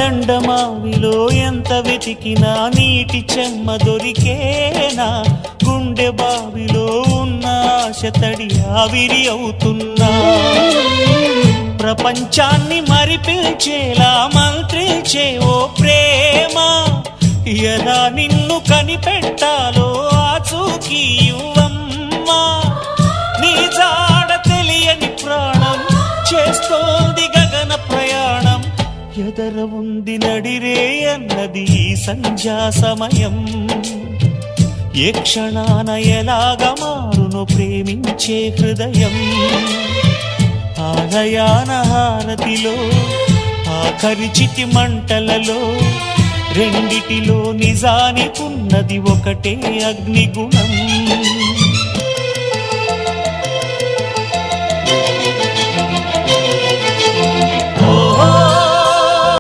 ఎండమావిలో ఎంత వెతికినా నీటి చెమ్మ దొరికేనా, గుండె బావిలో ఉన్న ఆశ తడి ఆవిరి అవుతున్నా, ప్రపంచాన్ని మరిపించేలా మంత్రించే ఓ ప్రేమ, ఎలా నిన్ను కనిపెట్టాలో ఆచూకీ ఇవ్వమ్మా, నీ జాడ తెలియని ప్రాణం చేస్తోంది గగన ప్రయాణం, ఎదర ఉంది నడిరే అన్నది ఈ సంధ్యా సమయం, ఏ క్షణాన ఎలాగ మారును ప్రేమించే హృదయం, ఆలయాన హారతిలో ఆఖరి చితి మంటలలో రెండిటిలో నిజానికున్నది ఒకటే అగ్నిగుణం.